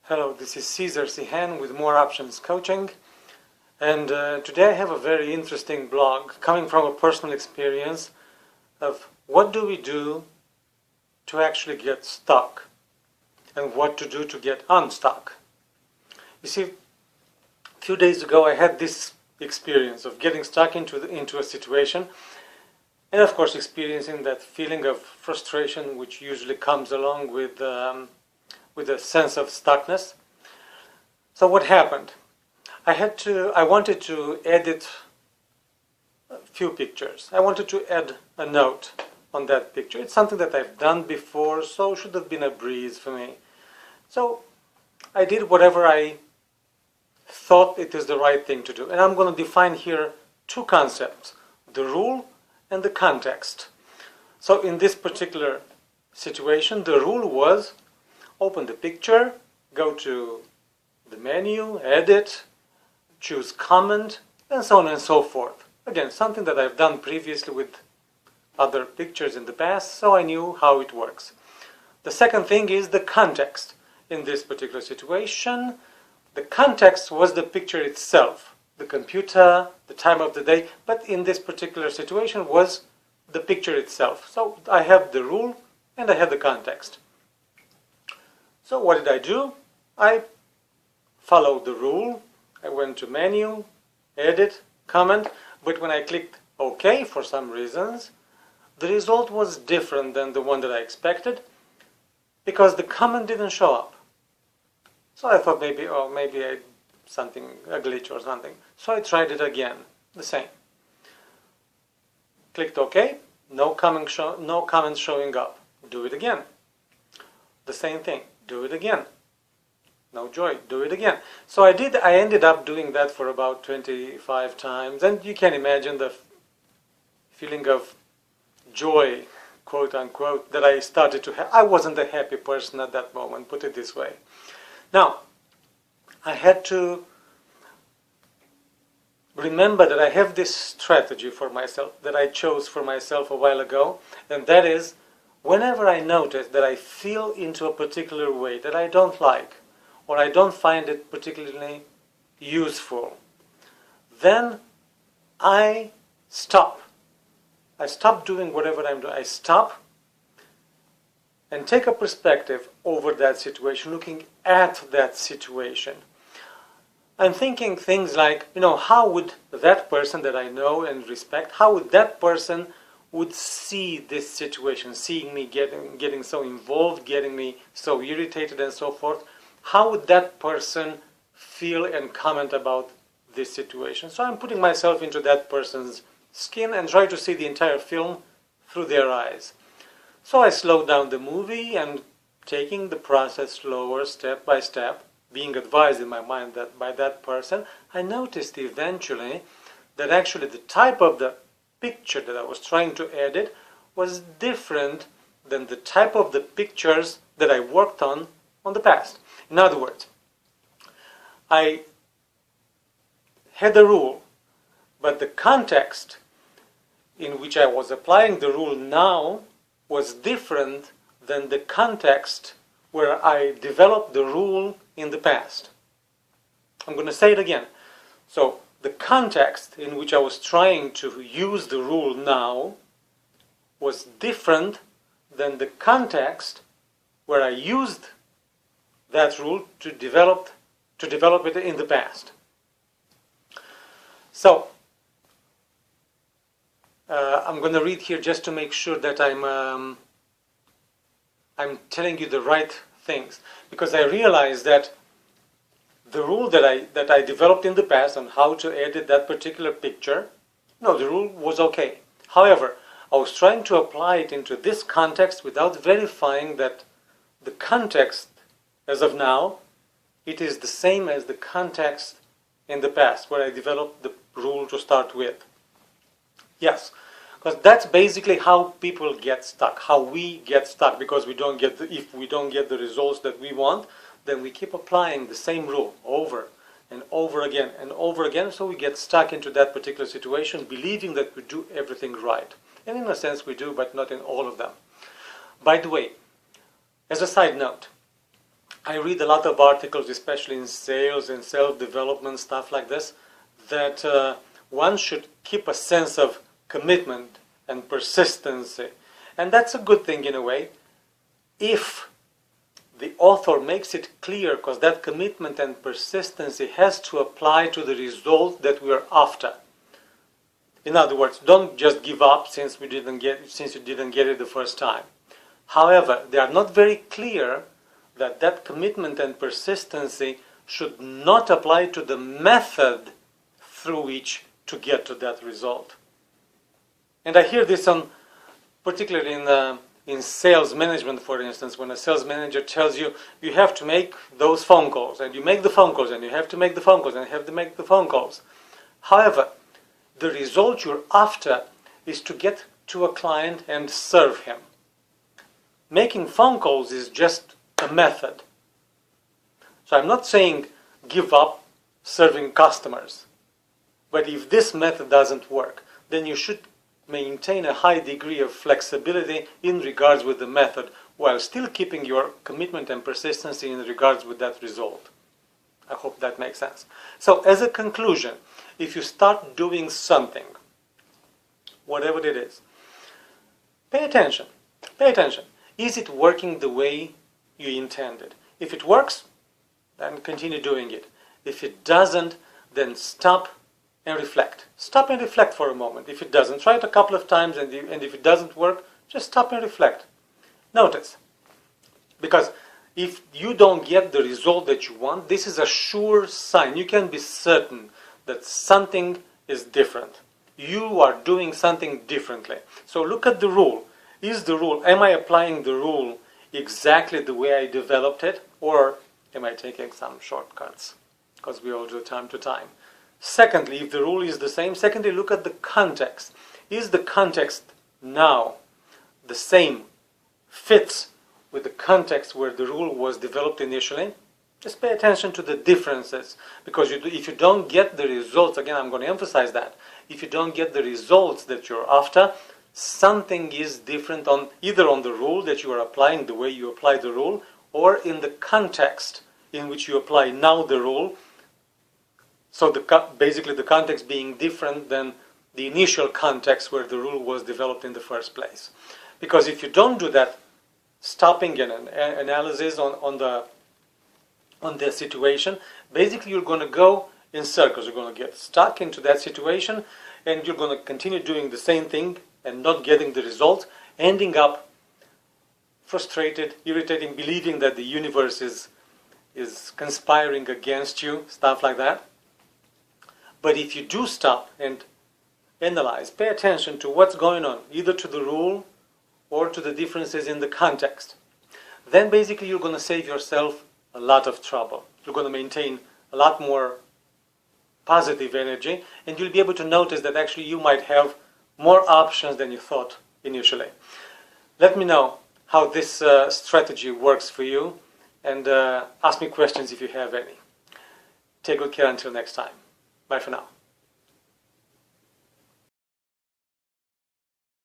Hello, this is Cesar Sihan with More Options Coaching, and today I have a very interesting blog coming from a personal experience of what do we do to actually get stuck and what to do to get unstuck. You see, a few days ago I had this experience of getting stuck into a situation, and of course experiencing that feeling of frustration which usually comes along with a sense of stuckness. So what happened? I wanted to edit a few pictures. I wanted to add a note on that picture. It's something that I've done before, so it should have been a breeze for me. So I did whatever I thought it is the right thing to do. And I'm going to define here two concepts, the rule and the context. So in this particular situation, the rule was open the picture, go to the menu, edit, choose comment, and so on and so forth. Again, something that I've done previously with other pictures in the past, so I knew how it works. The second thing is the context. In this particular situation, the context was the picture itself, the computer, the time of the day, but in this particular situation was the picture itself. So I have the rule and I have the context. So what did I do? I followed the rule. I went to menu, edit, comment, but when I clicked OK for some reasons, the result was different than the one that I expected because the comment didn't show up. So I thought maybe a glitch or something. So I tried it again, the same. Clicked OK, no comments showing up. Do it again. The same thing. Do it again. No joy. Do it again. So I ended up doing that for about 25 times, and you can imagine the feeling of joy, quote unquote, that I started to have. I wasn't a happy person at that moment, put it this way. Now, I had to remember that I have this strategy for myself that I chose for myself a while ago, and that is whenever I notice that I feel into a particular way that I don't like, or I don't find it particularly useful, then I stop. I stop doing whatever I'm doing. I stop and take a perspective over that situation, looking at that situation. I'm thinking things like, how would that person that I know and respect, how would that person would see this situation, seeing me getting so involved, getting me so irritated and so forth, how would that person feel and comment about this situation? So I'm putting myself into that person's skin and try to see the entire film through their eyes. So I slowed down the movie and taking the process slower, step by step, being advised in my mind that by that person, I noticed eventually that actually the type of the picture that I was trying to edit was different than the type of the pictures that I worked on the past. In other words, I had a rule, but the context in which I was applying the rule now was different than the context where I developed the rule in the past. I'm going to say it again. So the context in which I was trying to use the rule now was different than the context where I used that rule to develop it in the past. So I'm going to read here just to make sure that I'm telling you the right things, because I realized that the rule that I developed in the past on how to edit that particular picture, the rule was okay. However, I was trying to apply it into this context without verifying that the context as of now, it is the same as the context in the past where I developed the rule to start with. Yes, because that's basically how people get stuck, how we get stuck, because if we don't get the results that we want, then we keep applying the same rule over and over again and over again, so we get stuck into that particular situation, believing that we do everything right. And in a sense we do, but not in all of them. By the way, as a side note, I read a lot of articles, especially in sales and self-development, stuff like this, that one should keep a sense of commitment and persistency. And that's a good thing in a way, if the author makes it clear, because that commitment and persistency has to apply to the result that we are after. In other words, don't just give up since you didn't get it the first time. However, they are not very clear that commitment and persistency should not apply to the method through which to get to that result. And I hear this particularly in sales management, for instance, when a sales manager tells you, you have to make those phone calls, and you make the phone calls, and you have to make the phone calls, and you have to make the phone calls. However, the result you're after is to get to a client and serve him. Making phone calls is just a method. So I'm not saying give up serving customers. But if this method doesn't work, then you should maintain a high degree of flexibility in regards with the method, while still keeping your commitment and persistency in regards with that result. I hope that makes sense. So as a conclusion, if you start doing something, whatever it is, pay attention. Pay attention. Is it working the way you intended? If it works, then continue doing it. If it doesn't, then stop and reflect. Stop and reflect for a moment. If it doesn't, try it a couple of times, and if it doesn't work, just stop and reflect. Notice. Because if you don't get the result that you want, this is a sure sign. You can be certain that something is different. You are doing something differently. So look at the rule. Am I applying the rule exactly the way I developed it, or am I taking some shortcuts? Because we all do time to time. Secondly, if the rule is the same, look at the context. Is the context now the same, fits with the context where the rule was developed initially? Just pay attention to the differences, because if you don't get the results, again I'm going to emphasize that, if you don't get the results that you're after, something is different either on the rule that you are applying, the way you apply the rule, or in the context in which you apply now the rule. So basically the context being different than the initial context where the rule was developed in the first place. Because if you don't do that stopping and analysis on the situation, basically you're going to go in circles. You're going to get stuck into that situation, and you're going to continue doing the same thing and not getting the result, ending up frustrated, irritating, believing that the universe is conspiring against you, stuff like that. But if you do stop and analyze, pay attention to what's going on, either to the rule or to the differences in the context, then basically you're going to save yourself a lot of trouble. You're going to maintain a lot more positive energy, and you'll be able to notice that actually you might have more options than you thought initially. Let me know how this strategy works for you, and ask me questions if you have any. Take good care until next time. Bye for now.